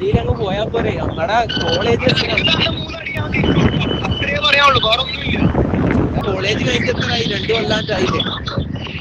അങ്ങ് പോയാ പോരെ നമ്മടെ കോളേജ് അത്രേ പറയാനുള്ളൂ, വേറെ ഒന്നുമില്ല. കോളേജ് കഴിഞ്ഞിട്ട് എത്രയായി? 2 കൊല്ലാറ്റായില്ലേ?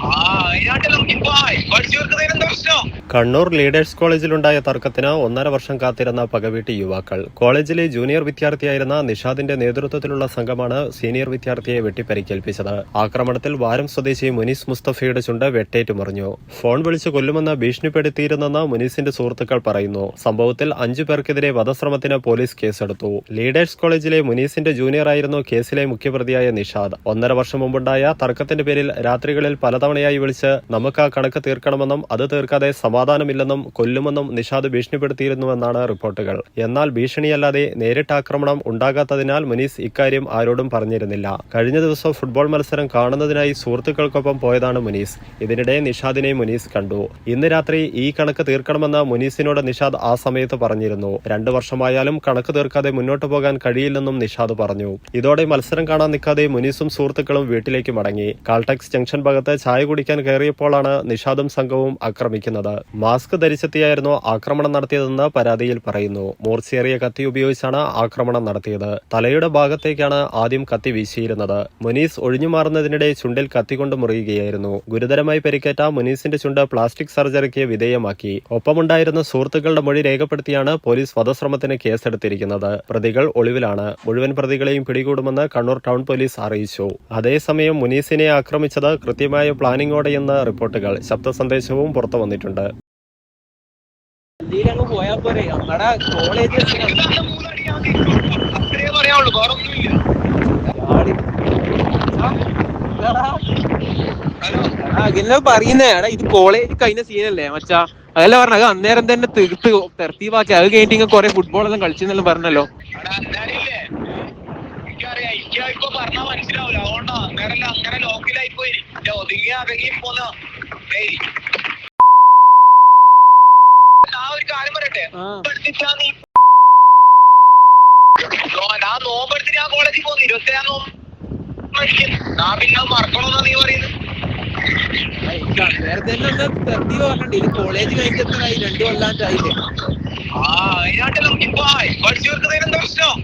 അതിനായിട്ട് നമുക്കിപ്പോ പഠിച്ചു വെക്കുന്നതിന് എന്താ പ്രശ്നം? കണ്ണൂർ ലീഡേഴ്സ് കോളേജിലുണ്ടായ തർക്കത്തിന് 1.5 വർഷം കാത്തിരുന്ന പകവീട്ടി യുവാക്കൾ. കോളേജിലെ ജൂനിയർ വിദ്യാർത്ഥിയായിരുന്ന നിഷാദിന്റെ നേതൃത്വത്തിലുള്ള സംഘമാണ് സീനിയർ വിദ്യാർത്ഥിയെ വെട്ടിപ്പരിക്കേൽപ്പിച്ചത്. ആക്രമണത്തിൽ വാരം സ്വദേശി മുനീസ് മുസ്തഫയുടെ ചുണ്ട് വെട്ടേറ്റു മറിഞ്ഞു. ഫോൺ വിളിച്ച് കൊല്ലുമെന്ന് ഭീഷണിപ്പെടുത്തിയിരുന്നെന്ന് മുനീസിന്റെ സുഹൃത്തുക്കൾ പറയുന്നു. സംഭവത്തിൽ 5 പേർക്കെതിരെ വധശ്രമത്തിന് പോലീസ് കേസെടുത്തു. ലീഡേഴ്സ് കോളേജിലെ മുനീസിന്റെ ജൂനിയറായിരുന്നു കേസിലെ മുഖ്യപ്രതിയായ നിഷാദ്. 1.5 വർഷം മുമ്പുണ്ടായ തർക്കത്തിന്റെ പേരിൽ രാത്രികളിൽ പലതവണയായി വിളിച്ച് നമുക്ക് ആ കണക്ക് തീർക്കണമെന്നും അത് തീർക്കാതെ സമാധാനമില്ലെന്നും കൊല്ലുമെന്നും നിഷാദ് ഭീഷണിപ്പെടുത്തിയിരുന്നുവെന്നാണ് റിപ്പോർട്ടുകൾ. എന്നാൽ ഭീഷണിയല്ലാതെ നേരിട്ട് ആക്രമണം ഉണ്ടാകാത്തതിനാൽ മുനീസ് ഇക്കാര്യം ആരോടും പറഞ്ഞിരുന്നില്ല. കഴിഞ്ഞ ദിവസം ഫുട്ബോൾ മത്സരം കാണുന്നതിനായി സുഹൃത്തുക്കൾക്കൊപ്പം പോയതാണ് മുനീസ്. ഇതിനിടെ നിഷാദിനെ മുനീസ് കണ്ടു. ഇന്ന് രാത്രി ഈ കണക്ക് തീർക്കണമെന്ന് മുനീസിനോട് നിഷാദ് ആ സമയത്ത് പറഞ്ഞിരുന്നു. 2 വർഷമായാലും കണക്ക് തീർക്കാതെ മുന്നോട്ട് പോകാൻ കഴിയില്ലെന്നും നിഷാദ് പറഞ്ഞു. ഇതോടെ മത്സരം കാണാൻ നിൽക്കാതെ മുനീസും സുഹൃത്തുക്കളും വീട്ടിലേക്ക് മടങ്ങി. കാൾടെക്സ് ജംഗ്ഷൻ ഭാഗത്ത് ചായ കുടിക്കാൻ കയറിയപ്പോഴാണ് നിഷാദും സംഘവും ആക്രമിക്കുന്നത്. മാസ്ക് ധരിച്ചെത്തിയായിരുന്നു ആക്രമണം നടത്തിയതെന്ന് പരാതിയിൽ പറയുന്നു. മൂർച്ചയേറിയ കത്തി ഉപയോഗിച്ചാണ് ആക്രമണം നടത്തിയത്. തലയുടെ ഭാഗത്തേക്കാണ് ആദ്യം കത്തി വീശിയിരുന്നത്. മുനീസ് ഒഴിഞ്ഞുമാറുന്നതിനിടെ ചുണ്ടിൽ കത്തികൊണ്ട് മുറിയുകയായിരുന്നു. ഗുരുതരമായി പരിക്കേറ്റ മുനീസിന്റെ ചുണ്ട് പ്ലാസ്റ്റിക് സർജറിക്ക് വിധേയമാക്കി. ഒപ്പമുണ്ടായിരുന്ന സുഹൃത്തുക്കളുടെ മൊഴി രേഖപ്പെടുത്തിയാണ് പോലീസ് വധശ്രമത്തിന് കേസെടുത്തിരിക്കുന്നത്. പ്രതികൾ ഒളിവിലാണ്. മുഴുവൻ പ്രതികളെയും പിടികൂടുമെന്ന് കണ്ണൂർ ടൗൺ പോലീസ് അറിയിച്ചു. അതേസമയം മുനീസിനെ ആക്രമിച്ചത് കൃത്യമായ പ്ലാനിങ്ങോടെയെന്ന് റിപ്പോർട്ടുകൾ. ശബ്ദ സന്ദേശവും പുറത്തു വന്നിട്ടുണ്ട്. അങ്ങ് പോയാ പോരെ നമ്മടെ കോളേജ് അത്രേ പറയാനുള്ളൂ, വേറെ ഒന്നുമില്ല. അഖില പറയുന്നേ ഇത് കോളേജ് കഴിഞ്ഞ സീനല്ലേ മച്ചാ? അതല്ല പറഞ്ഞ അത് അന്നേരം തന്നെ തീർത്ത് തെർത്തീവാക്കി. അത് കഴിഞ്ഞിട്ട് കുറെ ഫുട്ബോൾ എല്ലാം കളിച്ചെന്നെല്ലാം പറഞ്ഞല്ലോ. എനിക്കറിയാം, എനിക്കിപ്പോ പറഞ്ഞാൽ മനസ്സിലാവില്ല. അതുകൊണ്ടാ അന്നേരം അങ്ങനെ ലോക്കലായി പോയി ഒതുങ്ങി അടങ്ങി പോന്ന. ഒരു കാര്യം പറയട്ടെ, ഞാൻ നോമ്പെടുത്ത് ഞാൻ കോളേജിൽ പോകുന്നു. 27 നോമ്പ് ഞാൻ പിന്നെ മറക്കണമെന്നാ നീ പറയുന്നത്? അന്നേരം തന്നെ ഒന്ന് തെർത്തീവ് പറഞ്ഞിട്ട് ഇത് കോളേജ് കഴിഞ്ഞിട്ട് എത്രയായി? 2 കൊല്ലാറ്റായില്ലേ? അതിനായിട്ട് നമുക്കിപ്പോ പഠിച്ചു വെക്കുന്നതിന് എന്താ പ്രശ്നം?